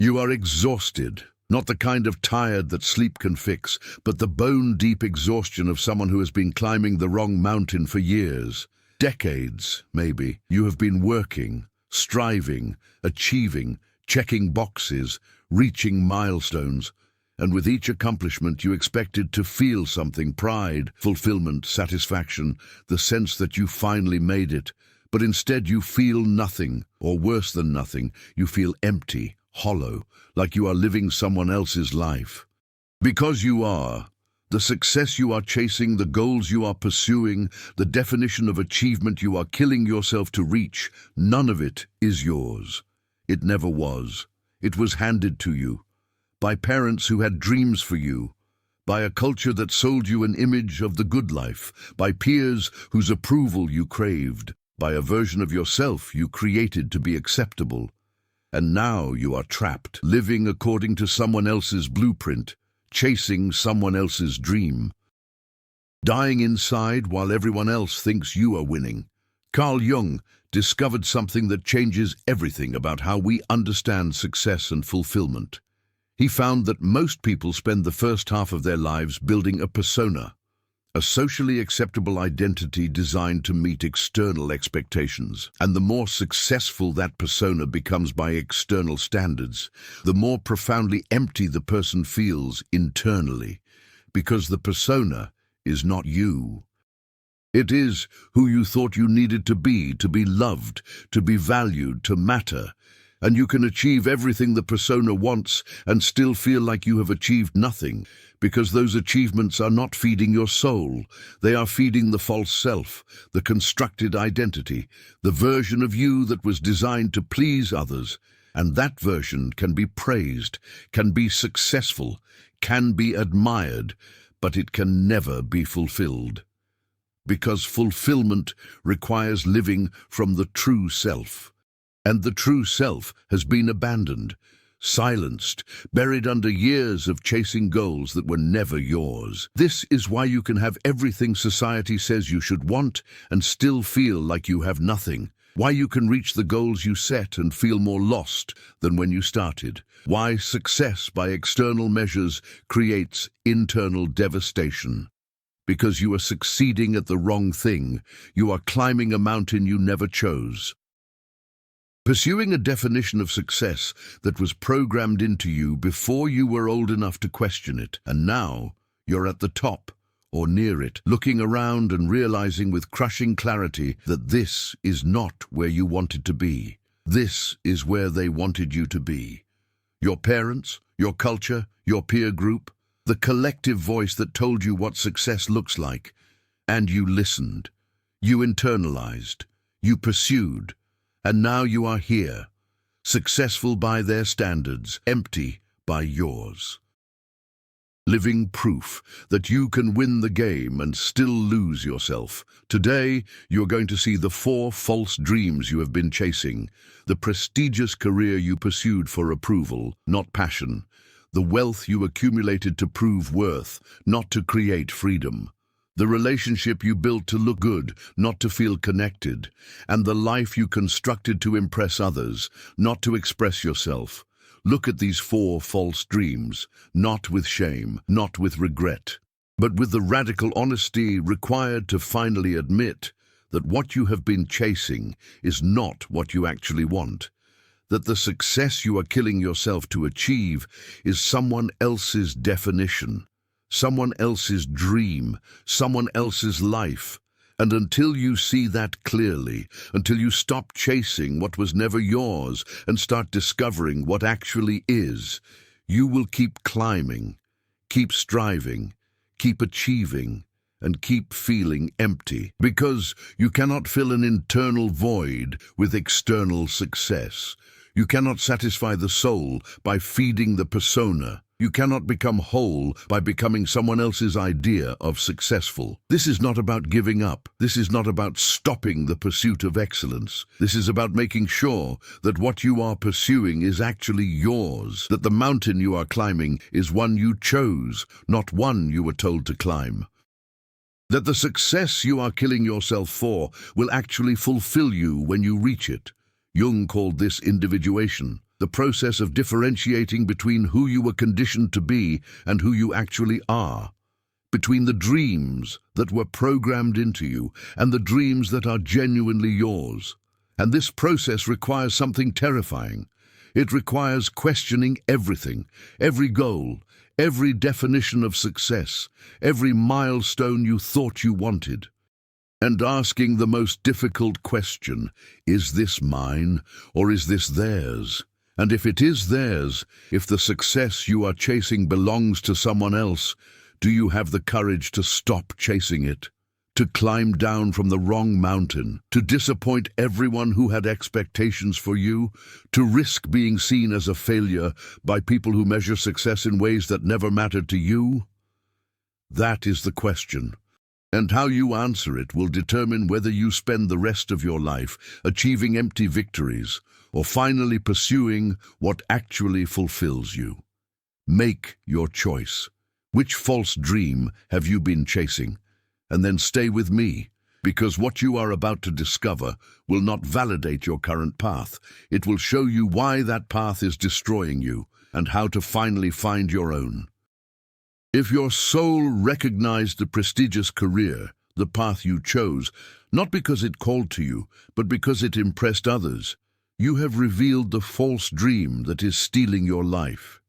You are exhausted, not the kind of tired that sleep can fix, but the bone-deep exhaustion of someone who has been climbing the wrong mountain for years. Decades, maybe. You have been working, striving, achieving, checking boxes, reaching milestones, and with each accomplishment you expected to feel something: pride, fulfillment, satisfaction, the sense that you finally made it. But instead you feel nothing, or worse than nothing, you feel empty, hollow, like you are living someone else's life. Because you are. The success you are chasing, the goals you are pursuing, the definition of achievement you are killing yourself to reach, none of it is yours. It never was. It was handed to you by parents who had dreams for you, by a culture that sold you an image of the good life, by peers whose approval you craved, by a version of yourself you created to be acceptable. And now you are trapped, living according to someone else's blueprint, chasing someone else's dream, dying inside while everyone else thinks you are winning. Carl Jung discovered something that changes everything about how we understand success and fulfillment. He found that most people spend the first half of their lives building a persona, a socially acceptable identity designed to meet external expectations. And the more successful that persona becomes by external standards, the more profoundly empty the person feels internally, because the persona is not you. It is who you thought you needed to be loved, to be valued, to matter. And you can achieve everything the persona wants and still feel like you have achieved nothing, because those achievements are not feeding your soul. They are feeding the false self, the constructed identity, the version of you that was designed to please others. And that version can be praised, can be successful, can be admired, but it can never be fulfilled. Because fulfillment requires living from the true self. And the true self has been abandoned, silenced, buried under years of chasing goals that were never yours. This is why you can have everything society says you should want and still feel like you have nothing. Why you can reach the goals you set and feel more lost than when you started. Why success by external measures creates internal devastation. Because you are succeeding at the wrong thing. You are climbing a mountain you never chose. Pursuing a definition of success that was programmed into you before you were old enough to question it. And now you're at the top, or near it, looking around and realizing with crushing clarity that this is not where you wanted to be. This is where they wanted you to be. Your parents, your culture, your peer group, the collective voice that told you what success looks like. And you listened. You internalized. You pursued. And now you are here, successful by their standards, empty by yours. Living proof that you can win the game and still lose yourself. Today, you're going to see the 4 false dreams you have been chasing, the prestigious career you pursued for approval, not passion, the wealth you accumulated to prove worth, not to create freedom. The relationship you built to look good, not to feel connected, and the life you constructed to impress others, not to express yourself. Look at these 4 false dreams, not with shame, not with regret, but with the radical honesty required to finally admit that what you have been chasing is not what you actually want, that the success you are killing yourself to achieve is someone else's definition. Someone else's dream, someone else's life. And until you see that clearly, until you stop chasing what was never yours and start discovering what actually is, you will keep climbing, keep striving, keep achieving, and keep feeling empty. Because you cannot fill an internal void with external success. You cannot satisfy the soul by feeding the persona. You cannot become whole by becoming someone else's idea of successful. This is not about giving up. This is not about stopping the pursuit of excellence. This is about making sure that what you are pursuing is actually yours, that the mountain you are climbing is one you chose, not one you were told to climb. That the success you are killing yourself for will actually fulfill you when you reach it. Jung called this individuation. the process of differentiating between who you were conditioned to be and who you actually are, between the dreams that were programmed into you and the dreams that are genuinely yours. And this process requires something terrifying. It requires questioning everything, every goal, every definition of success, every milestone you thought you wanted, and asking the most difficult question, is this mine or is this theirs? And if it is theirs, if the success you are chasing belongs to someone else, do you have the courage to stop chasing it? To climb down from the wrong mountain, to disappoint everyone who had expectations for you, to risk being seen as a failure by people who measure success in ways that never mattered to you? That is the question. And how you answer it will determine whether you spend the rest of your life achieving empty victories or finally pursuing what actually fulfills you. Make your choice. Which false dream have you been chasing? And then stay with me, because what you are about to discover will not validate your current path. It will show you why that path is destroying you and how to finally find your own. If your soul recognized the prestigious career, the path you chose, not because it called to you, but because it impressed others, you have revealed the false dream that is stealing your life.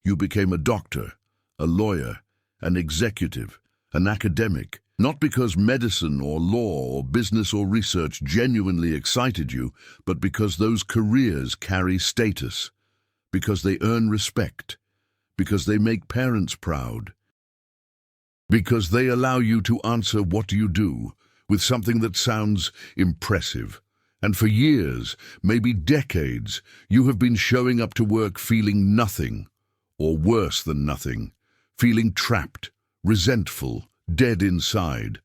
You became a doctor, a lawyer, an executive, an academic, not because medicine or law or business or research genuinely excited you, but because those careers carry status, because they earn respect, because they make parents proud, because they allow you to answer what you do with something that sounds impressive. And for years, maybe decades, you have been showing up to work feeling nothing, or worse than nothing, feeling trapped, resentful, dead inside.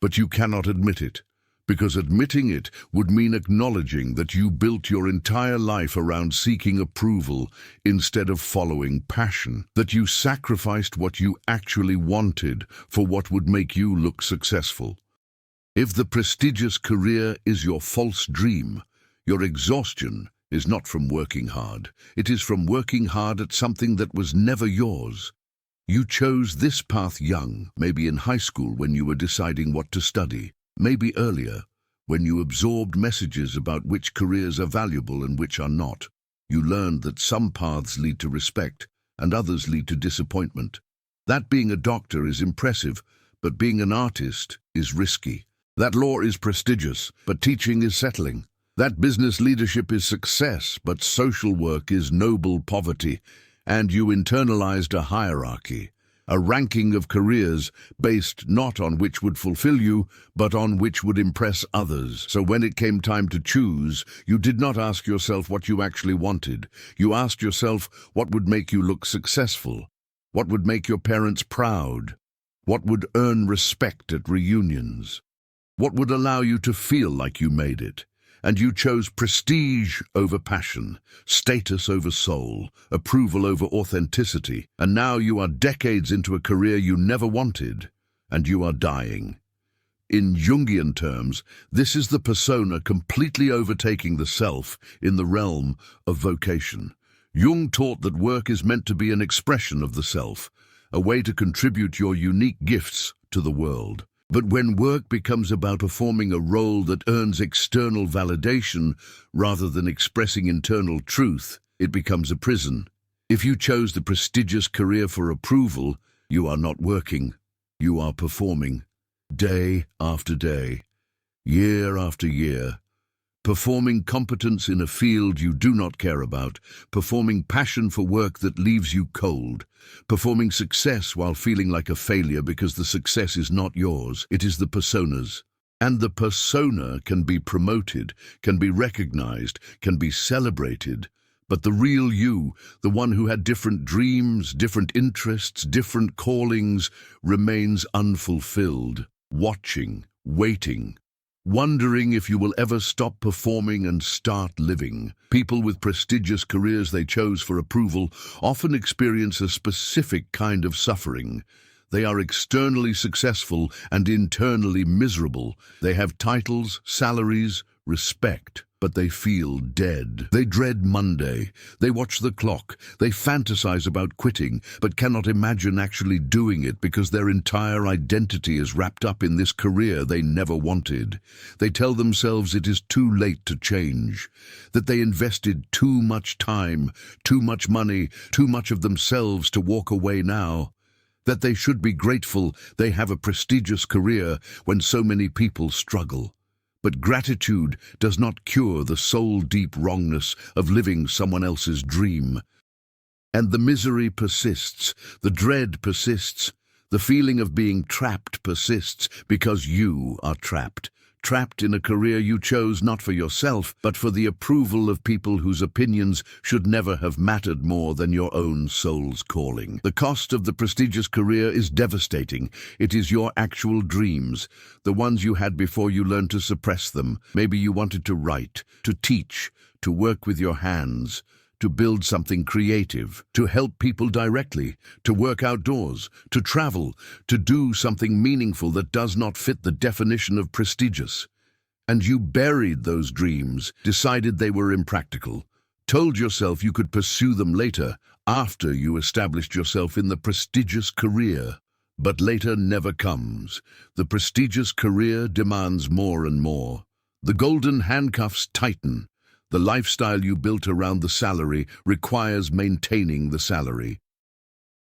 But you cannot admit it, because admitting it would mean acknowledging that you built your entire life around seeking approval instead of following passion, that you sacrificed what you actually wanted for what would make you look successful. If the prestigious career is your false dream, your exhaustion is not from working hard. It is from working hard at something that was never yours. You chose this path young, maybe in high school when you were deciding what to study, maybe earlier, when you absorbed messages about which careers are valuable and which are not. You learned that some paths lead to respect and others lead to disappointment. That being a doctor is impressive, but being an artist is risky. That law is prestigious, but teaching is settling. That business leadership is success, but social work is noble poverty. And you internalized a hierarchy, a ranking of careers based not on which would fulfill you, but on which would impress others. So when it came time to choose, you did not ask yourself what you actually wanted. You asked yourself what would make you look successful, what would make your parents proud, what would earn respect at reunions, what would allow you to feel like you made it. And you chose prestige over passion, status over soul, approval over authenticity. And now you are decades into a career you never wanted, and you are dying. In Jungian terms, this is the persona completely overtaking the self in the realm of vocation. Jung taught that work is meant to be an expression of the self, a way to contribute your unique gifts to the world. But when work becomes about performing a role that earns external validation rather than expressing internal truth, it becomes a prison. If you chose the prestigious career for approval, you are not working. You are performing, day after day, year after year, performing competence in a field you do not care about, performing passion for work that leaves you cold, performing success while feeling like a failure because the success is not yours, it is the personas. And the persona can be promoted, can be recognized, can be celebrated, but the real you, the one who had different dreams, different interests, different callings, remains unfulfilled, watching, waiting, wondering if you will ever stop performing and start living. People with prestigious careers they chose for approval often experience a specific kind of suffering. They are externally successful and internally miserable. They have titles, salaries, respect, but they feel dead. They dread Monday. They watch the clock. They fantasize about quitting, but cannot imagine actually doing it because their entire identity is wrapped up in this career they never wanted. They tell themselves it is too late to change, that they invested too much time, too much money, too much of themselves to walk away now, that they should be grateful they have a prestigious career when so many people struggle. But gratitude does not cure the soul-deep wrongness of living someone else's dream. And the misery persists, the dread persists, the feeling of being trapped persists because you are trapped. Trapped in a career you chose not for yourself, but for the approval of people whose opinions should never have mattered more than your own soul's calling. The cost of the prestigious career is devastating. It is your actual dreams, the ones you had before you learned to suppress them. Maybe you wanted to write, to teach, to work with your hands, to build something creative, to help people directly, to work outdoors, to travel, to do something meaningful that does not fit the definition of prestigious. And you buried those dreams, decided they were impractical, told yourself you could pursue them later, after you established yourself in the prestigious career. But later never comes. The prestigious career demands more and more. The golden handcuffs tighten. The lifestyle you built around the salary requires maintaining the salary.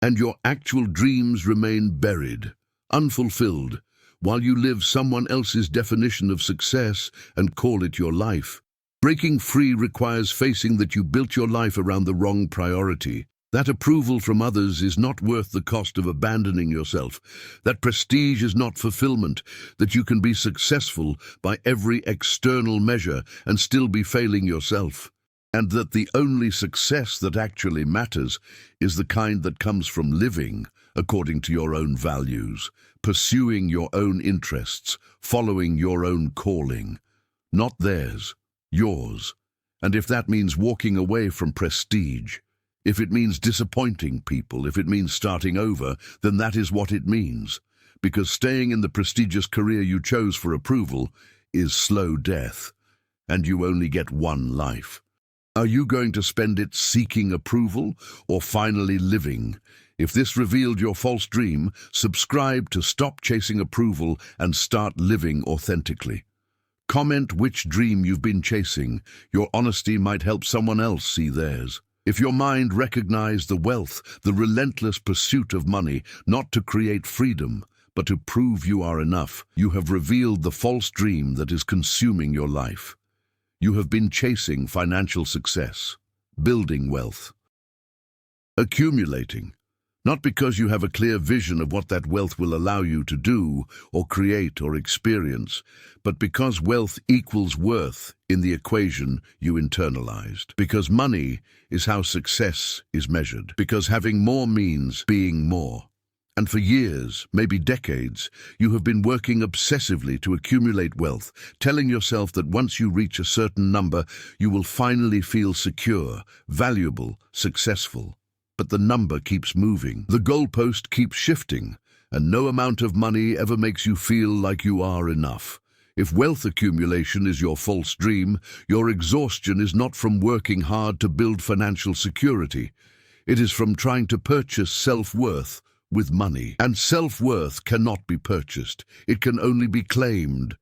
And your actual dreams remain buried, unfulfilled, while you live someone else's definition of success and call it your life. Breaking free requires facing that you built your life around the wrong priority. That approval from others is not worth the cost of abandoning yourself. That prestige is not fulfillment. That you can be successful by every external measure and still be failing yourself. And that the only success that actually matters is the kind that comes from living according to your own values, pursuing your own interests, following your own calling. Not theirs, yours. And if that means walking away from prestige, if it means disappointing people, if it means starting over, then that is what it means. Because staying in the prestigious career you chose for approval is slow death, and you only get one life. Are you going to spend it seeking approval or finally living? If this revealed your false dream, subscribe to Stop Chasing Approval and start living authentically. Comment which dream you've been chasing. Your honesty might help someone else see theirs. If your mind recognized the wealth, the relentless pursuit of money, not to create freedom, but to prove you are enough, you have revealed the false dream that is consuming your life. You have been chasing financial success, building wealth, accumulating, not because you have a clear vision of what that wealth will allow you to do or create or experience, but because wealth equals worth in the equation you internalized. Because money is how success is measured. Because having more means being more. And for years, maybe decades, you have been working obsessively to accumulate wealth, telling yourself that once you reach a certain number, you will finally feel secure, valuable, successful. But the number keeps moving. The goalpost keeps shifting, and no amount of money ever makes you feel like you are enough. If wealth accumulation is your false dream, your exhaustion is not from working hard to build financial security. It is from trying to purchase self-worth with money. And self-worth cannot be purchased. It can only be claimed.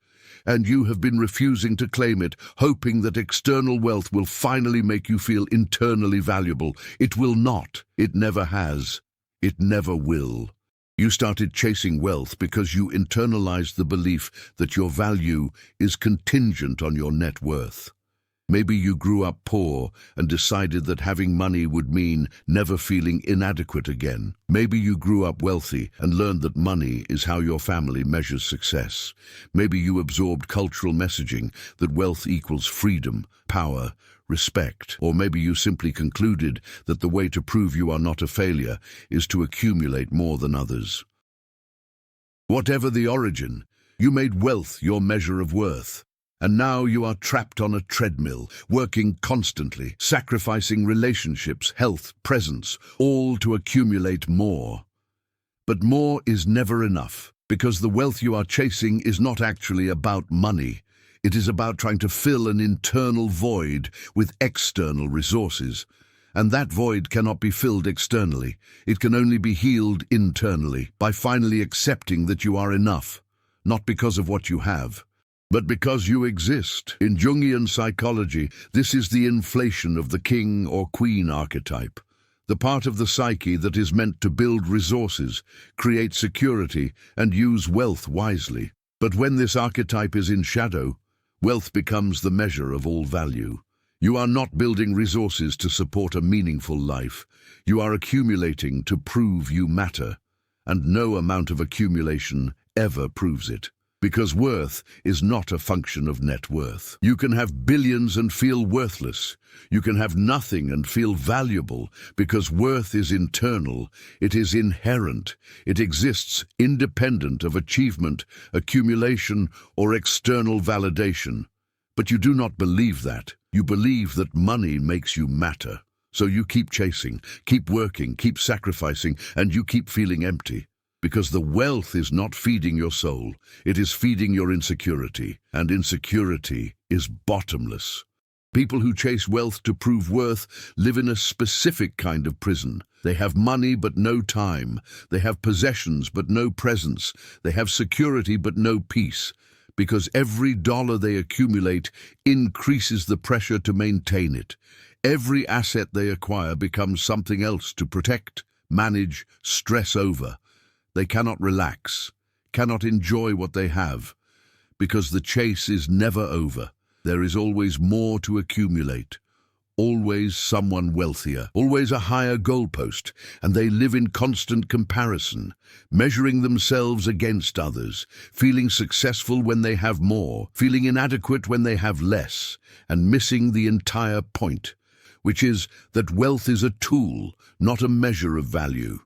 And you have been refusing to claim it, hoping that external wealth will finally make you feel internally valuable. It will not. It never has. It never will. You started chasing wealth because you internalized the belief that your value is contingent on your net worth. Maybe you grew up poor and decided that having money would mean never feeling inadequate again. Maybe you grew up wealthy and learned that money is how your family measures success. Maybe you absorbed cultural messaging that wealth equals freedom, power, respect. Or maybe you simply concluded that the way to prove you are not a failure is to accumulate more than others. Whatever the origin, you made wealth your measure of worth. And now you are trapped on a treadmill, working constantly, sacrificing relationships, health, presence, all to accumulate more. But more is never enough, because the wealth you are chasing is not actually about money. It is about trying to fill an internal void with external resources. And that void cannot be filled externally. It can only be healed internally by finally accepting that you are enough, not because of what you have, but because you exist. In Jungian psychology, this is the inflation of the king or queen archetype, the part of the psyche that is meant to build resources, create security, and use wealth wisely. But when this archetype is in shadow, wealth becomes the measure of all value. You are not building resources to support a meaningful life. You are accumulating to prove you matter, and no amount of accumulation ever proves it. Because worth is not a function of net worth. You can have billions and feel worthless. You can have nothing and feel valuable, because worth is internal. It is inherent. It exists independent of achievement, accumulation, or external validation. But you do not believe that. You believe that money makes you matter. So you keep chasing, keep working, keep sacrificing, and you keep feeling empty. Because the wealth is not feeding your soul. It is feeding your insecurity, and insecurity is bottomless. People who chase wealth to prove worth live in a specific kind of prison. They have money but no time. They have possessions but no presence. They have security but no peace. Because every dollar they accumulate increases the pressure to maintain it. Every asset they acquire becomes something else to protect, manage, stress over. They cannot relax, cannot enjoy what they have, because the chase is never over. There is always more to accumulate. Always someone wealthier, always a higher goalpost, and they live in constant comparison, measuring themselves against others, feeling successful when they have more, feeling inadequate when they have less, and missing the entire point, which is that wealth is a tool, not a measure of value.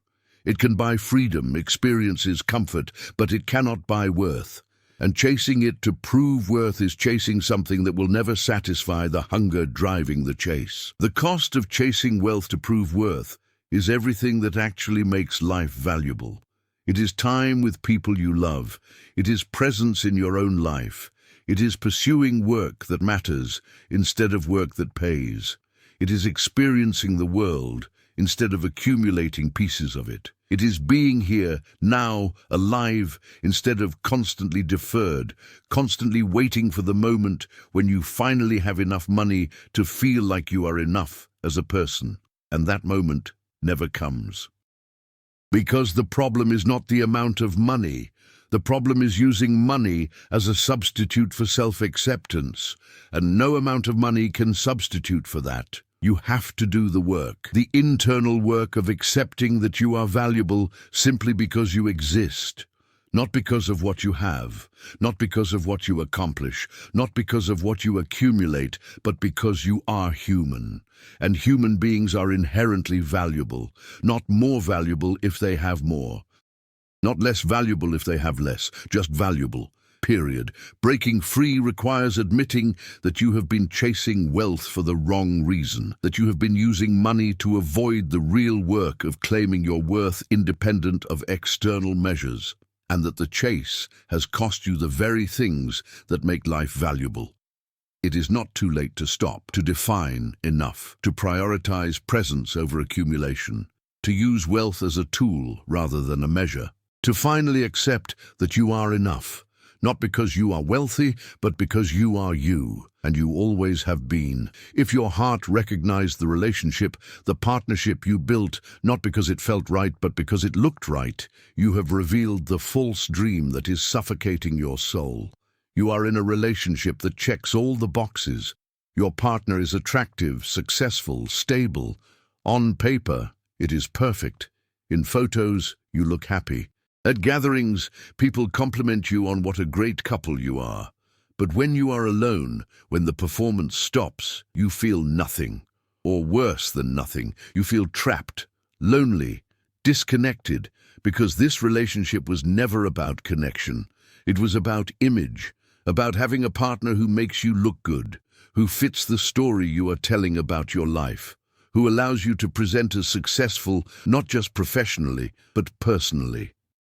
It can buy freedom, experiences, comfort, but it cannot buy worth. And chasing it to prove worth is chasing something that will never satisfy the hunger driving the chase. The cost of chasing wealth to prove worth is everything that actually makes life valuable. It is time with people you love. It is presence in your own life. It is pursuing work that matters instead of work that pays. It is experiencing the world instead of accumulating pieces of it. It is being here, now, alive, instead of constantly deferred, constantly waiting for the moment when you finally have enough money to feel like you are enough as a person. And that moment never comes. Because the problem is not the amount of money. The problem is using money as a substitute for self-acceptance, and no amount of money can substitute for that. You have to do the work, the internal work of accepting that you are valuable simply because you exist, not because of what you have, not because of what you accomplish, not because of what you accumulate, but because you are human. And human beings are inherently valuable, not more valuable if they have more, not less valuable if they have less, just valuable. Period. Breaking free requires admitting that you have been chasing wealth for the wrong reason, that you have been using money to avoid the real work of claiming your worth independent of external measures, and that the chase has cost you the very things that make life valuable. It is not too late to stop, to define enough, to prioritize presence over accumulation, to use wealth as a tool rather than a measure, to finally accept that you are enough. Not because you are wealthy, but because you are you, and you always have been. If your heart recognized the relationship, the partnership you built, not because it felt right, but because it looked right, you have revealed the false dream that is suffocating your soul. You are in a relationship that checks all the boxes. Your partner is attractive, successful, stable. On paper, it is perfect. In photos, you look happy. At gatherings, people compliment you on what a great couple you are. But when you are alone, when the performance stops, you feel nothing. Or worse than nothing, you feel trapped, lonely, disconnected, because this relationship was never about connection. It was about image, about having a partner who makes you look good, who fits the story you are telling about your life, who allows you to present as successful, not just professionally, but personally.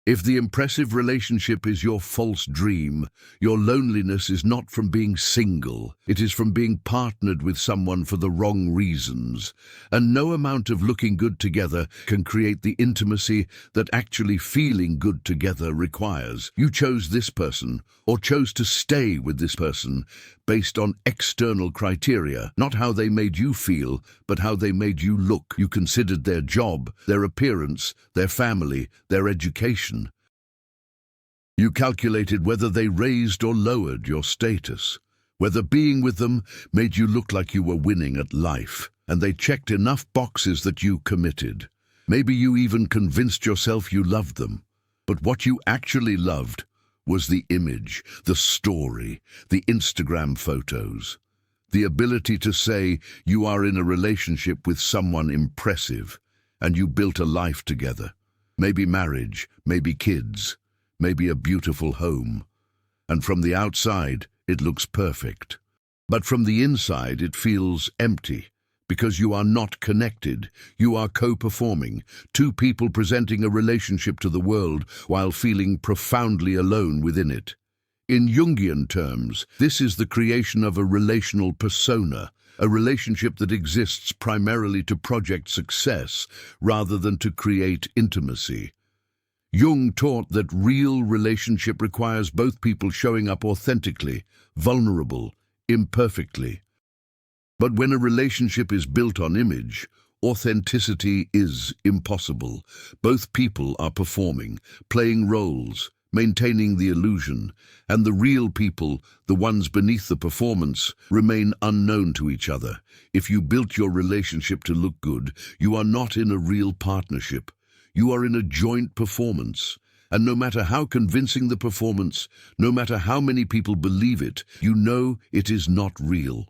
If the impressive relationship is your false dream, your loneliness is not from being single. It is from being partnered with someone for the wrong reasons. And no amount of looking good together can create the intimacy that actually feeling good together requires. You chose this person, or chose to stay with this person, based on external criteria, not how they made you feel, but how they made you look. You considered their job, their appearance, their family, their education. You calculated whether they raised or lowered your status, whether being with them made you look like you were winning at life, and they checked enough boxes that you committed. Maybe you even convinced yourself you loved them, but what you actually loved was the image, the story, the Instagram photos. The ability to say you are in a relationship with someone impressive, and you built a life together. Maybe marriage, maybe kids, maybe a beautiful home. And from the outside, it looks perfect. But from the inside, it feels empty, because you are not connected. You are co-performing, two people presenting a relationship to the world while feeling profoundly alone within it. In Jungian terms, this is the creation of a relational persona, a relationship that exists primarily to project success rather than to create intimacy. Jung taught that real relationship requires both people showing up authentically, vulnerable, imperfectly. But when a relationship is built on image, authenticity is impossible. Both people are performing, playing roles, maintaining the illusion, and the real people, the ones beneath the performance, remain unknown to each other. If you built your relationship to look good, you are not in a real partnership. You are in a joint performance. And no matter how convincing the performance, no matter how many people believe it, you know it is not real.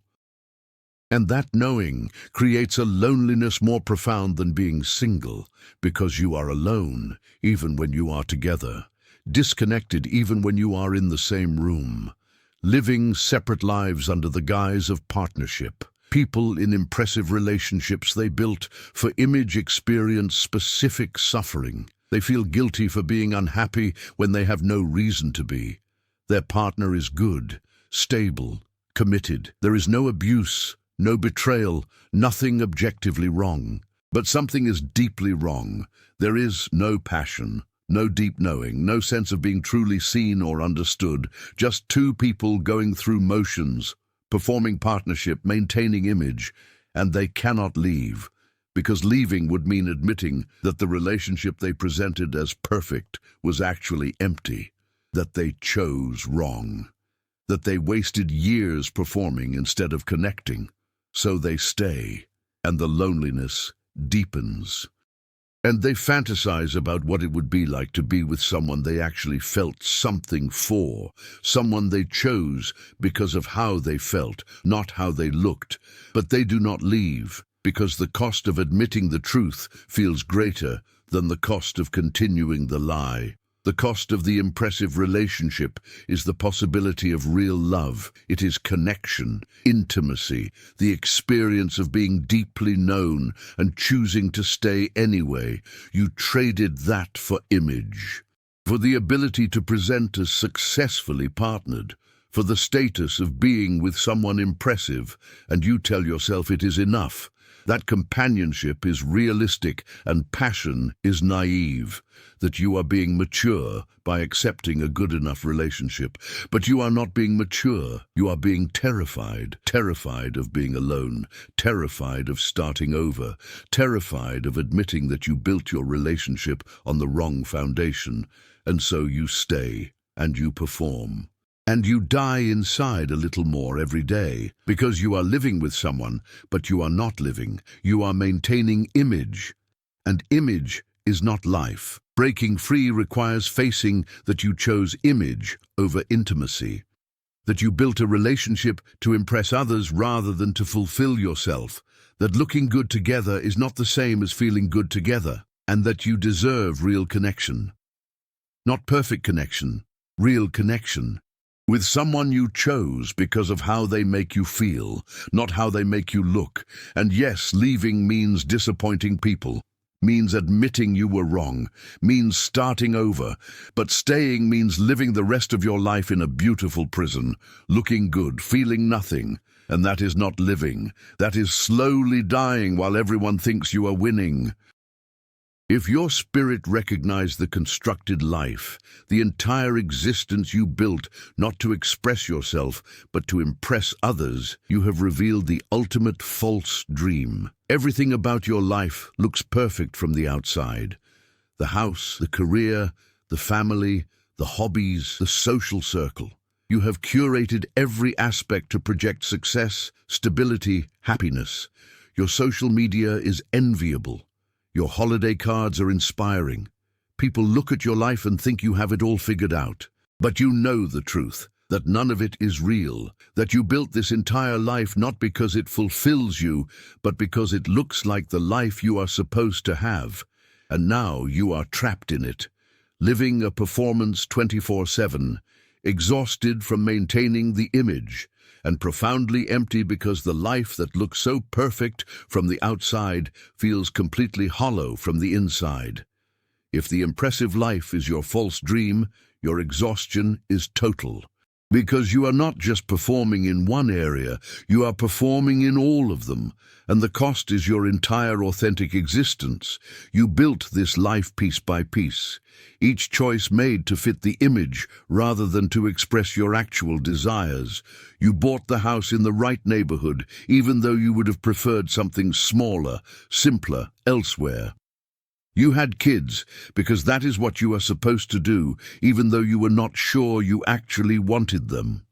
And that knowing creates a loneliness more profound than being single, because you are alone, even when you are together, disconnected even when you are in the same room, living separate lives under the guise of partnership. People in impressive relationships they built for image experience specific suffering. They feel guilty for being unhappy when they have no reason to be. Their partner is good, stable, committed. There is no abuse, no betrayal, nothing objectively wrong. But something is deeply wrong. There is no passion, no deep knowing, no sense of being truly seen or understood. Just two people going through motions, performing partnership, maintaining image, and they cannot leave, because leaving would mean admitting that the relationship they presented as perfect was actually empty, that they chose wrong, that they wasted years performing instead of connecting. So they stay, and the loneliness deepens. And they fantasize about what it would be like to be with someone they actually felt something for, someone they chose because of how they felt, not how they looked. But they do not leave, because the cost of admitting the truth feels greater than the cost of continuing the lie. The cost of the impressive relationship is the possibility of real love. It is connection, intimacy, the experience of being deeply known and choosing to stay anyway. You traded that for image, for the ability to present as successfully partnered, for the status of being with someone impressive, and you tell yourself it is enough. That companionship is realistic and passion is naive, that you are being mature by accepting a good enough relationship. But you are not being mature, you are being terrified, terrified of being alone, terrified of starting over, terrified of admitting that you built your relationship on the wrong foundation, and so you stay and you perform. And you die inside a little more every day, because you are living with someone, but you are not living. You are maintaining image, and image is not life. Breaking free requires facing that you chose image over intimacy, that you built a relationship to impress others rather than to fulfill yourself, that looking good together is not the same as feeling good together, and that you deserve real connection. Not perfect connection, real connection. With someone you chose because of how they make you feel, not how they make you look. And yes, leaving means disappointing people. means admitting you were wrong, means starting over, but staying means living the rest of your life in a beautiful prison, looking good, feeling nothing. And that is not living. That is slowly dying while everyone thinks you are winning. If your spirit recognized the constructed life, the entire existence you built not to express yourself, but to impress others, you have revealed the ultimate false dream. Everything about your life looks perfect from the outside. The house, the career, the family, the hobbies, the social circle. You have curated every aspect to project success, stability, happiness. Your social media is enviable. Your holiday cards are inspiring. People look at your life and think you have it all figured out. But you know the truth, that none of it is real, that you built this entire life not because it fulfills you, but because it looks like the life you are supposed to have. And now you are trapped in it, living a performance 24/7, exhausted from maintaining the image, and profoundly empty because the life that looks so perfect from the outside feels completely hollow from the inside. If the impressive life is your false dream, your exhaustion is total. Because you are not just performing in one area, you are performing in all of them, and the cost is your entire authentic existence. You built this life piece by piece, each choice made to fit the image rather than to express your actual desires. You bought the house in the right neighborhood, even though you would have preferred something smaller, simpler, elsewhere. You had kids because that is what you are supposed to do, even though you were not sure you actually wanted them.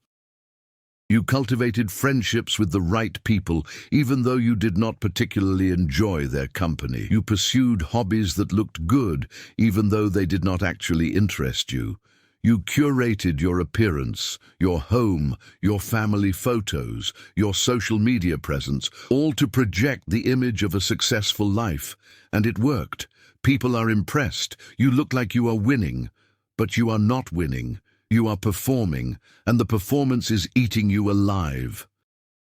You cultivated friendships with the right people, even though you did not particularly enjoy their company. You pursued hobbies that looked good, even though they did not actually interest you. You curated your appearance, your home, your family photos, your social media presence, all to project the image of a successful life. And it worked. People are impressed. You look like you are winning, but you are not winning. You are performing, and the performance is eating you alive.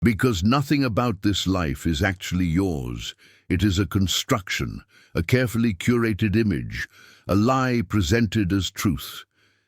Because nothing about this life is actually yours. It is a construction, a carefully curated image, a lie presented as truth.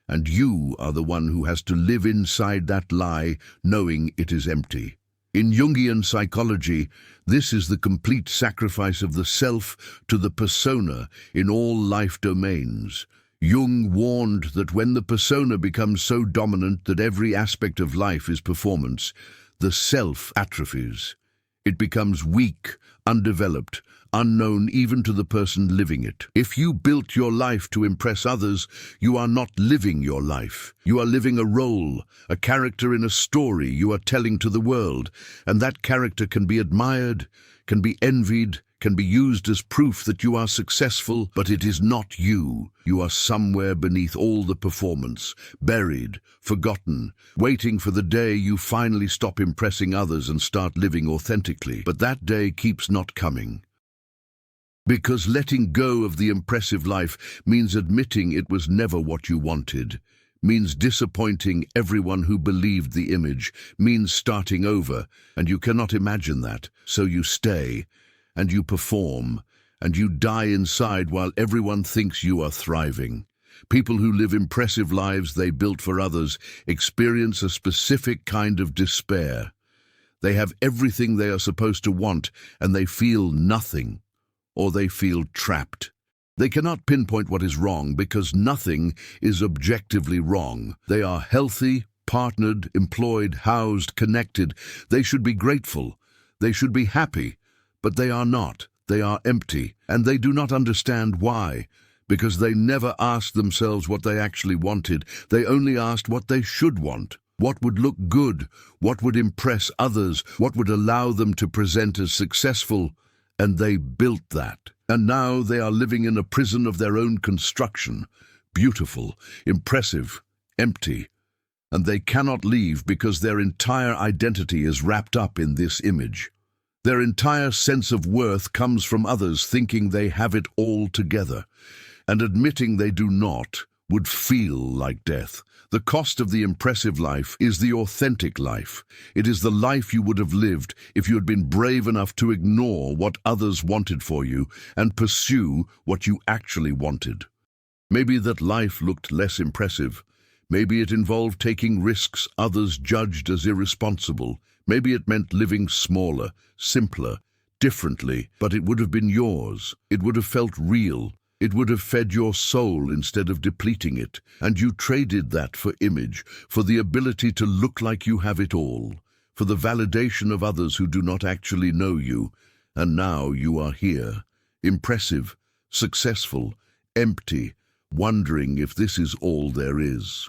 And you are the one who has to live inside that lie, knowing it is empty. In Jungian psychology, this is the complete sacrifice of the self to the persona in all life domains. Jung warned that when the persona becomes so dominant that every aspect of life is performance, the self atrophies. It becomes weak, undeveloped, unknown even to the person living it. If you built your life to impress others, you are not living your life. You are living a role, a character in a story you are telling to the world, and that character can be admired, can be envied, can be used as proof that you are successful, but it is not you. You are somewhere beneath all the performance, buried, forgotten, waiting for the day you finally stop impressing others and start living authentically. But that day keeps not coming. Because letting go of the impressive life means admitting it was never what you wanted, means disappointing everyone who believed the image, means starting over, and you cannot imagine that, so you stay, and you perform, and you die inside while everyone thinks you are thriving. People who live impressive lives they built for others experience a specific kind of despair. They have everything they are supposed to want, and they feel nothing. Or they feel trapped. They cannot pinpoint what is wrong because nothing is objectively wrong. They are healthy, partnered, employed, housed, connected. They should be grateful. They should be happy. But they are not. They are empty. And they do not understand why. Because they never asked themselves what they actually wanted. They only asked what they should want. What would look good? What would impress others? What would allow them to present as successful? And they built that. And now they are living in a prison of their own construction. Beautiful, impressive, empty. And they cannot leave because their entire identity is wrapped up in this image. Their entire sense of worth comes from others thinking they have it all together. And admitting they do not would feel like death. The cost of the impressive life is the authentic life. It is the life you would have lived if you had been brave enough to ignore what others wanted for you and pursue what you actually wanted. Maybe that life looked less impressive. Maybe it involved taking risks others judged as irresponsible. Maybe it meant living smaller, simpler, differently, but it would have been yours. It would have felt real. It would have fed your soul instead of depleting it, and you traded that for image, for the ability to look like you have it all, for the validation of others who do not actually know you. And now you are here, impressive, successful, empty, wondering if this is all there is.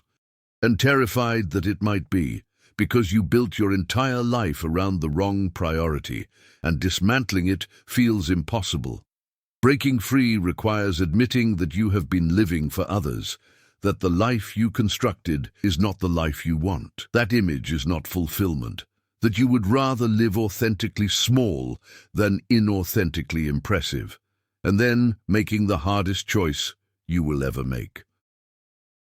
And terrified that it might be, because you built your entire life around the wrong priority, and dismantling it feels impossible. Breaking free requires admitting that you have been living for others, that the life you constructed is not the life you want. That image is not fulfillment, that you would rather live authentically small than inauthentically impressive, and then making the hardest choice you will ever make.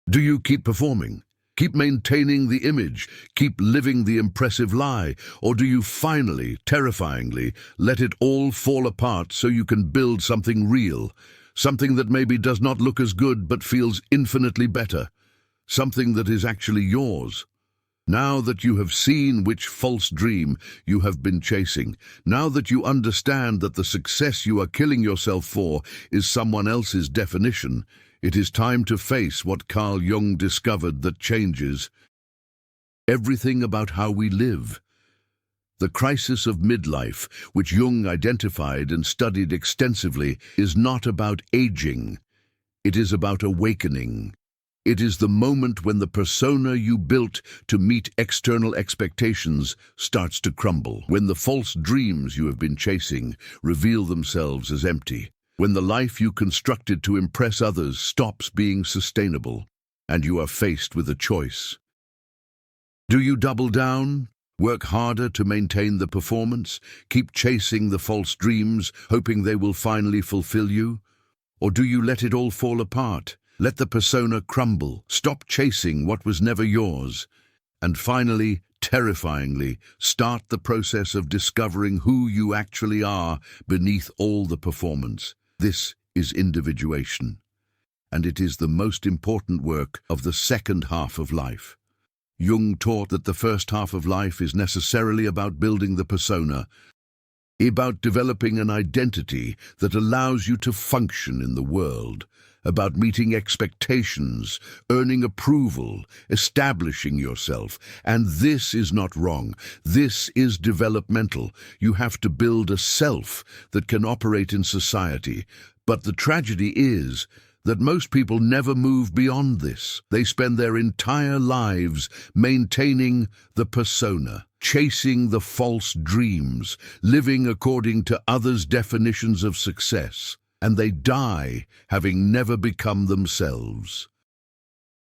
Do you keep performing? Keep maintaining the image, keep living the impressive lie, or do you finally, terrifyingly, let it all fall apart so you can build something real, something that maybe does not look as good but feels infinitely better, something that is actually yours? Now that you have seen which false dream you have been chasing, now that you understand that the success you are killing yourself for is someone else's definition, it is time to face what Carl Jung discovered that changes everything about how we live. The crisis of midlife, which Jung identified and studied extensively, is not about aging. It is about awakening. It is the moment when the persona you built to meet external expectations starts to crumble, when the false dreams you have been chasing reveal themselves as empty, when the life you constructed to impress others stops being sustainable, and you are faced with a choice. Do you double down? Work harder to maintain the performance? Keep chasing the false dreams, hoping they will finally fulfill you? Or do you let it all fall apart? Let the persona crumble, stop chasing what was never yours, and finally, terrifyingly, start the process of discovering who you actually are beneath all the performance. This is individuation, and it is the most important work of the second half of life. Jung taught that the first half of life is necessarily about building the persona, about developing an identity that allows you to function in the world, about meeting expectations, earning approval, establishing yourself. And this is not wrong. This is developmental. You have to build a self that can operate in society. But the tragedy is that most people never move beyond this. They spend their entire lives maintaining the persona, chasing the false dreams, living according to others' definitions of success. And they die having never become themselves,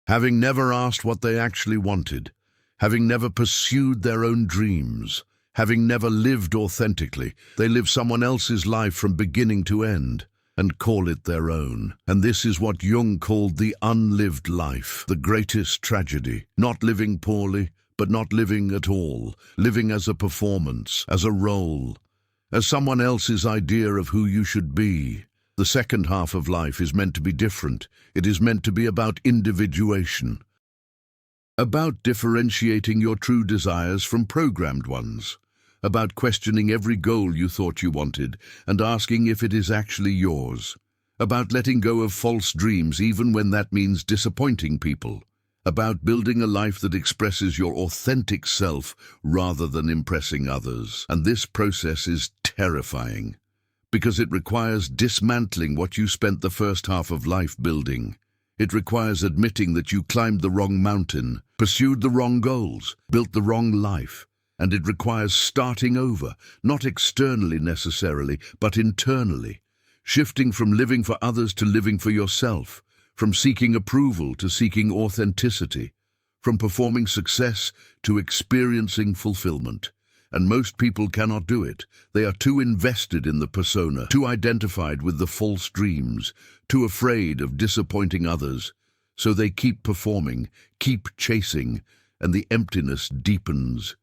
having never asked what they actually wanted, having never pursued their own dreams, having never lived authentically. They live someone else's life from beginning to end and call it their own. And this is what Jung called the unlived life, the greatest tragedy. Not living poorly, but not living at all, living as a performance, as a role, as someone else's idea of who you should be. The second half of life is meant to be different. It is meant to be about individuation, about differentiating your true desires from programmed ones, about questioning every goal you thought you wanted and asking if it is actually yours, about letting go of false dreams even when that means disappointing people, about building a life that expresses your authentic self rather than impressing others. And this process is terrifying, because it requires dismantling what you spent the first half of life building. It requires admitting that you climbed the wrong mountain, pursued the wrong goals, built the wrong life. And it requires starting over, not externally necessarily, but internally, shifting from living for others to living for yourself, from seeking approval to seeking authenticity, from performing success to experiencing fulfillment. And most people cannot do it. They are too invested in the persona, too identified with the false dreams, too afraid of disappointing others. So they keep performing, keep chasing, and the emptiness deepens.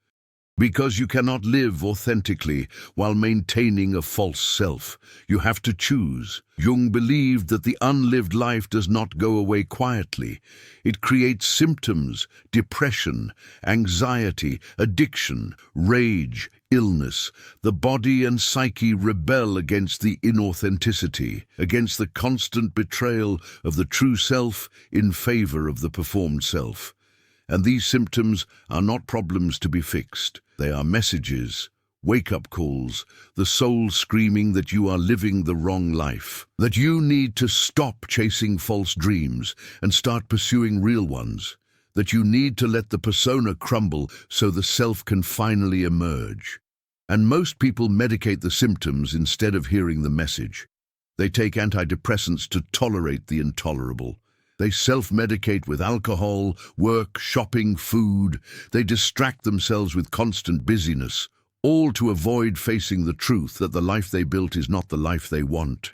Because you cannot live authentically while maintaining a false self. You have to choose. Jung believed that the unlived life does not go away quietly. It creates symptoms, depression, anxiety, addiction, rage, illness. The body and psyche rebel against the inauthenticity, against the constant betrayal of the true self in favor of the performed self. And these symptoms are not problems to be fixed. They are messages, wake-up calls, the soul screaming that you are living the wrong life, that you need to stop chasing false dreams and start pursuing real ones, that you need to let the persona crumble so the self can finally emerge. And most people medicate the symptoms instead of hearing the message. They take antidepressants to tolerate the intolerable. They self-medicate with alcohol, work, shopping, food. They distract themselves with constant busyness, all to avoid facing the truth that the life they built is not the life they want,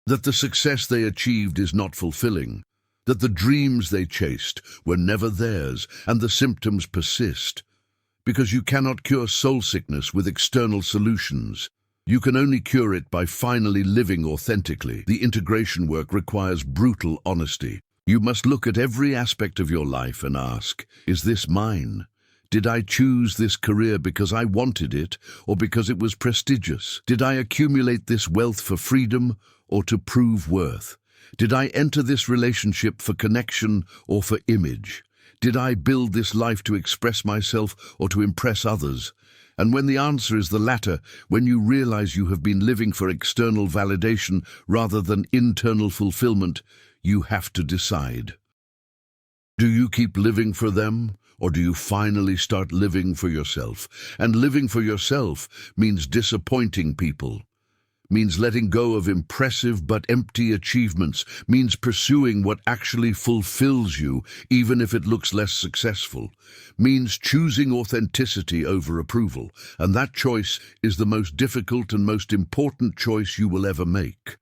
that the success they achieved is not fulfilling, that the dreams they chased were never theirs, and the symptoms persist. Because you cannot cure soul sickness with external solutions. You can only cure it by finally living authentically. The integration work requires brutal honesty. You must look at every aspect of your life and ask, is this mine? Did I choose this career because I wanted it or because it was prestigious? Did I accumulate this wealth for freedom or to prove worth? Did I enter this relationship for connection or for image? Did I build this life to express myself or to impress others? And when the answer is the latter, when you realize you have been living for external validation rather than internal fulfillment, you have to decide. Do you keep living for them, or do you finally start living for yourself? And living for yourself means disappointing people, means letting go of impressive but empty achievements, means pursuing what actually fulfills you, even if it looks less successful, means choosing authenticity over approval, and that choice is the most difficult and most important choice you will ever make,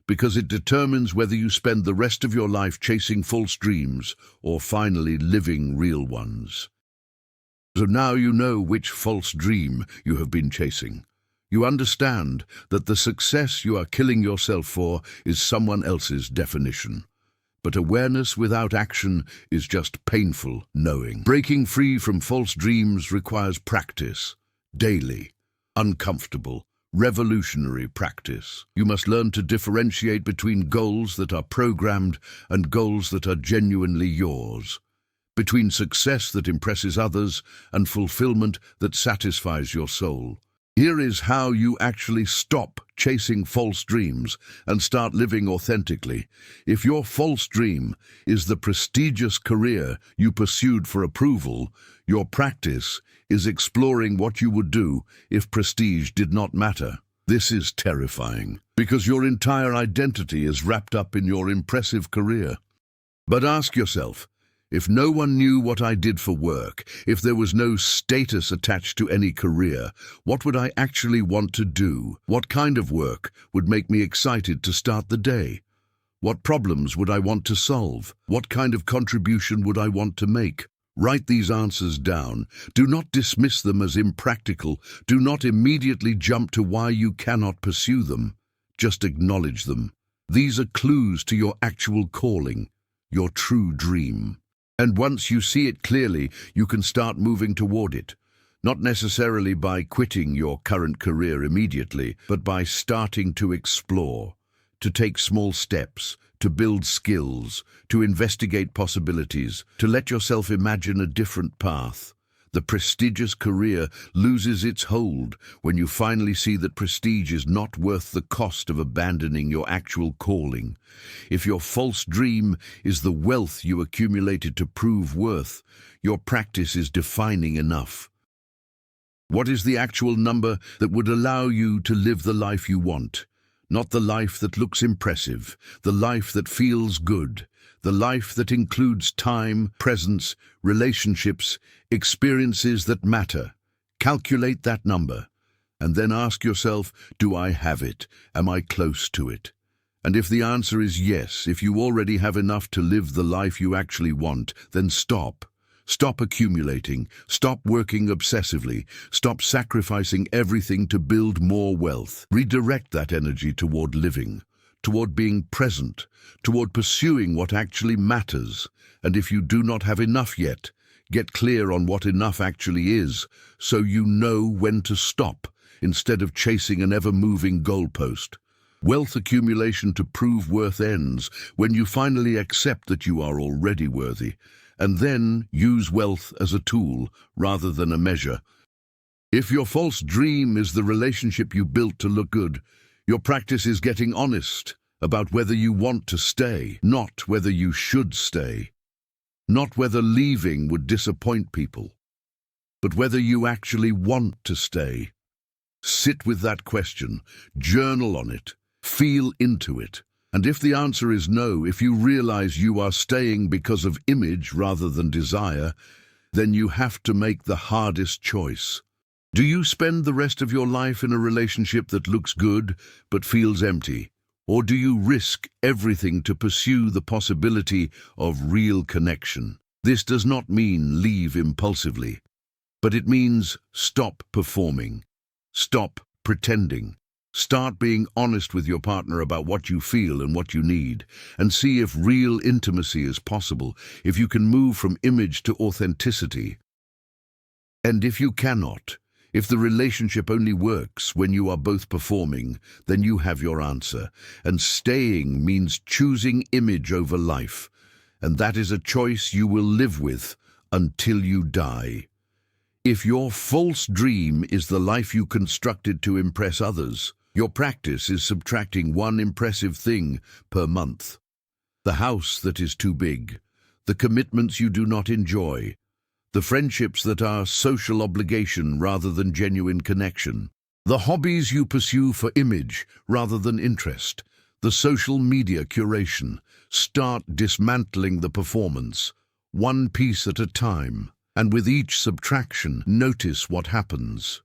because it determines whether you spend the rest of your life chasing false dreams or finally living real ones. So now you know which false dream you have been chasing. You understand that the success you are killing yourself for is someone else's definition. But awareness without action is just painful knowing. Breaking free from false dreams requires practice, daily, uncomfortable, revolutionary practice. You must learn to differentiate between goals that are programmed and goals that are genuinely yours, between success that impresses others and fulfillment that satisfies your soul. Here is how you actually stop chasing false dreams and start living authentically. If your false dream is the prestigious career you pursued for approval, your practice is exploring what you would do if prestige did not matter. This is terrifying, because your entire identity is wrapped up in your impressive career. But ask yourself, if no one knew what I did for work, if there was no status attached to any career, what would I actually want to do? What kind of work would make me excited to start the day? What problems would I want to solve? What kind of contribution would I want to make? Write these answers down. Do not dismiss them as impractical. Do not immediately jump to why you cannot pursue them. Just acknowledge them. These are clues to your actual calling, your true dream. And once you see it clearly, you can start moving toward it. Not necessarily by quitting your current career immediately, but by starting to explore, to take small steps, to build skills, to investigate possibilities, to let yourself imagine a different path. The prestigious career loses its hold when you finally see that prestige is not worth the cost of abandoning your actual calling. If your false dream is the wealth you accumulated to prove worth, your practice is defining enough. What is the actual number that would allow you to live the life you want? Not the life that looks impressive, the life that feels good, the life that includes time, presence, relationships, experiences that matter. Calculate that number, and then ask yourself, do I have it? Am I close to it? And if the answer is yes, if you already have enough to live the life you actually want, then stop. Stop accumulating. Stop working obsessively. Stop sacrificing everything to build more wealth. Redirect that energy toward living, toward being present, toward pursuing what actually matters. And if you do not have enough yet, get clear on what enough actually is, so you know when to stop, instead of chasing an ever-moving goalpost. Wealth accumulation to prove worth ends when you finally accept that you are already worthy, and then use wealth as a tool rather than a measure. If your false dream is the relationship you built to look good, your practice is getting honest about whether you want to stay, not whether you should stay, not whether leaving would disappoint people, but whether you actually want to stay. Sit with that question, journal on it, feel into it. And if the answer is no, if you realize you are staying because of image rather than desire, then you have to make the hardest choice. Do you spend the rest of your life in a relationship that looks good but feels empty? Or do you risk everything to pursue the possibility of real connection? This does not mean leave impulsively, but it means stop performing, stop pretending. Start being honest with your partner about what you feel and what you need, and see if real intimacy is possible, if you can move from image to authenticity. And if you cannot, if the relationship only works when you are both performing, then you have your answer. And staying means choosing image over life, and that is a choice you will live with until you die. If your false dream is the life you constructed to impress others, your practice is subtracting one impressive thing per month. The house that is too big, the commitments you do not enjoy, the friendships that are social obligation rather than genuine connection, the hobbies you pursue for image rather than interest, the social media curation. Start dismantling the performance, one piece at a time, and with each subtraction, notice what happens.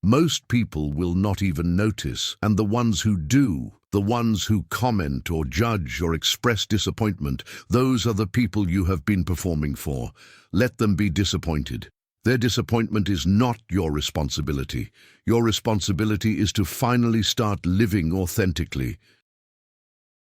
Most people will not even notice, and the ones who do, the ones who comment or judge or express disappointment, those are the people you have been performing for. Let them be disappointed. Their disappointment is not your responsibility. Your responsibility is to finally start living authentically.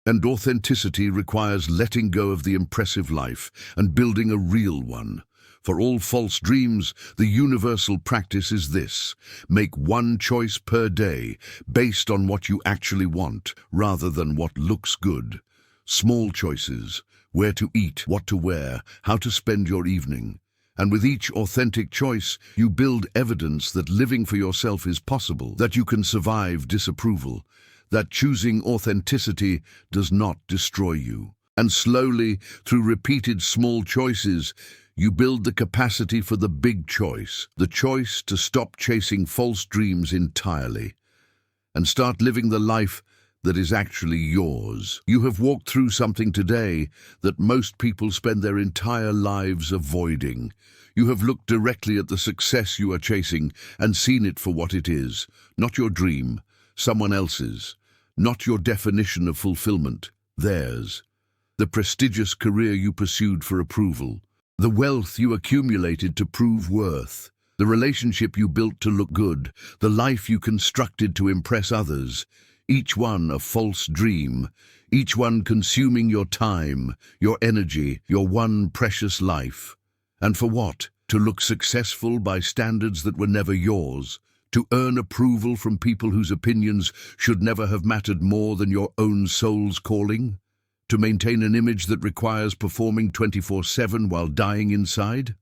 And authenticity requires letting go of the impressive life and building a real one. For all false dreams, the universal practice is this: make one choice per day based on what you actually want, rather than what looks good. Small choices: where to eat, what to wear, how to spend your evening. And with each authentic choice, you build evidence that living for yourself is possible, that you can survive disapproval, that choosing authenticity does not destroy you. And slowly, through repeated small choices, you build the capacity for the big choice, the choice to stop chasing false dreams entirely and start living the life that is actually yours. You have walked through something today that most people spend their entire lives avoiding. You have looked directly at the success you are chasing and seen it for what it is, not your dream, someone else's, not your definition of fulfillment, theirs. The prestigious career you pursued for approval, the wealth you accumulated to prove worth, the relationship you built to look good, the life you constructed to impress others, each one a false dream, each one consuming your time, your energy, your one precious life. And for what? To look successful by standards that were never yours, to earn approval from people whose opinions should never have mattered more than your own soul's calling? To maintain an image that requires performing 24/7 while dying inside?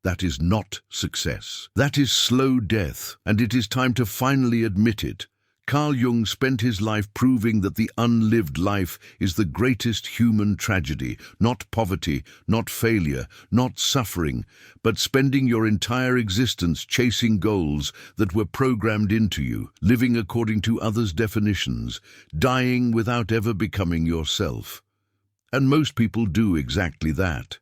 That is not success. That is slow death, and it is time to finally admit it. Carl Jung spent his life proving that the unlived life is the greatest human tragedy, not poverty, not failure, not suffering, but spending your entire existence chasing goals that were programmed into you, living according to others' definitions, dying without ever becoming yourself. And most people do exactly that.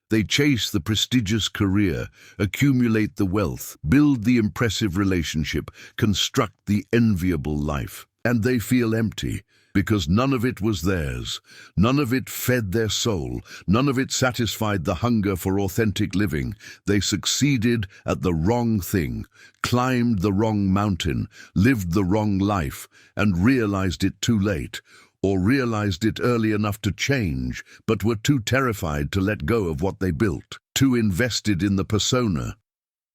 They chase the prestigious career, accumulate the wealth, build the impressive relationship, construct the enviable life. And they feel empty, because none of it was theirs. None of it fed their soul. None of it satisfied the hunger for authentic living. They succeeded at the wrong thing, climbed the wrong mountain, lived the wrong life, and realized it too late, or realized it early enough to change, but were too terrified to let go of what they built, too invested in the persona,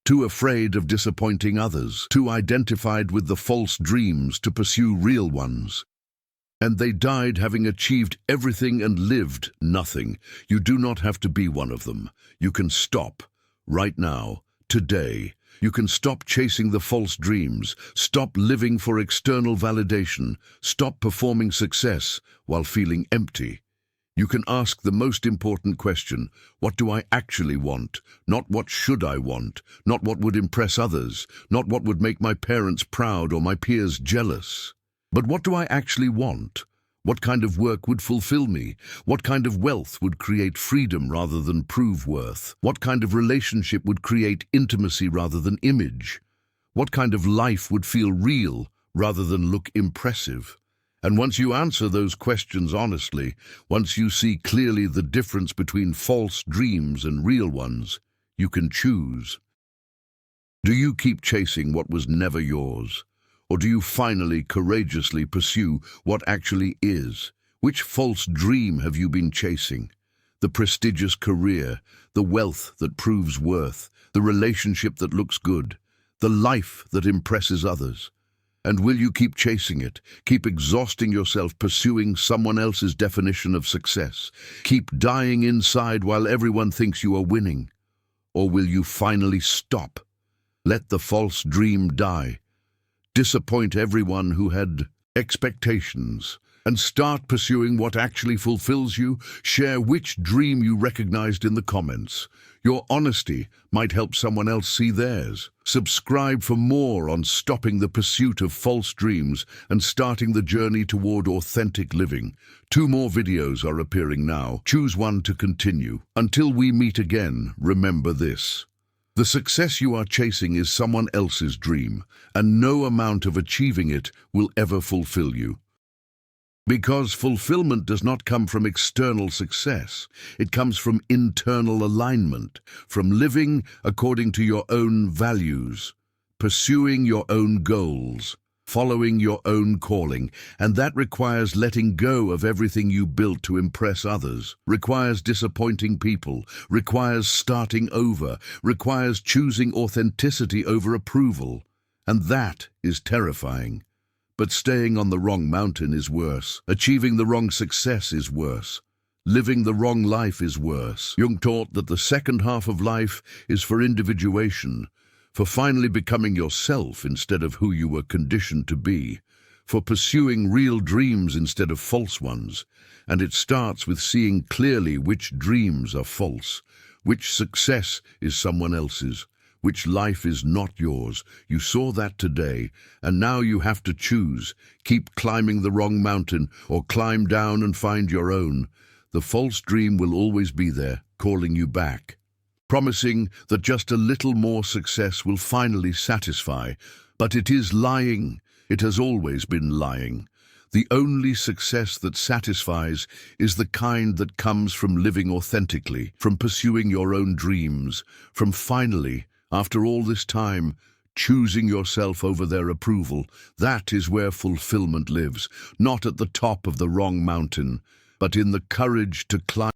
too afraid of disappointing others, too identified with the false dreams to pursue real ones. And they died having achieved everything and lived nothing. You do not have to be one of them. You can stop, right now, today. You can stop chasing the false dreams, stop living for external validation, stop performing success while feeling empty. You can ask the most important question: what do I actually want? Not what should I want, not what would impress others, not what would make my parents proud or my peers jealous. But what do I actually want? What kind of work would fulfill me? What kind of wealth would create freedom rather than prove worth? What kind of relationship would create intimacy rather than image? What kind of life would feel real rather than look impressive? And once you answer those questions honestly, once you see clearly the difference between false dreams and real ones, you can choose. Do you keep chasing what was never yours? Or do you finally courageously pursue what actually is? Which false dream have you been chasing? The prestigious career, the wealth that proves worth, the relationship that looks good, the life that impresses others? And will you keep chasing it, keep exhausting yourself pursuing someone else's definition of success, keep dying inside while everyone thinks you are winning? Or will you finally stop? Let the false dream die. Disappoint everyone who had expectations, and start pursuing what actually fulfills you. Share which dream you recognized in the comments. Your honesty might help someone else see theirs. Subscribe for more on stopping the pursuit of false dreams and starting the journey toward authentic living. 2 more videos are appearing now. Choose one to continue. Until we meet again, remember this: the success you are chasing is someone else's dream, and no amount of achieving it will ever fulfill you. Because fulfillment does not come from external success. It comes from internal alignment, from living according to your own values, pursuing your own goals, following your own calling, and that requires letting go of everything you built to impress others, requires disappointing people, requires starting over, requires choosing authenticity over approval. And that is terrifying. But staying on the wrong mountain is worse. Achieving the wrong success is worse. Living the wrong life is worse. Jung taught that the second half of life is for individuation, for finally becoming yourself instead of who you were conditioned to be, for pursuing real dreams instead of false ones. And it starts with seeing clearly which dreams are false, which success is someone else's, which life is not yours. You saw that today, and now you have to choose. Keep climbing the wrong mountain, or climb down and find your own. The false dream will always be there, calling you back, promising that just a little more success will finally satisfy. But it is lying. It has always been lying. The only success that satisfies is the kind that comes from living authentically, from pursuing your own dreams, from finally, after all this time, choosing yourself over their approval. That is where fulfillment lives, not at the top of the wrong mountain, but in the courage to climb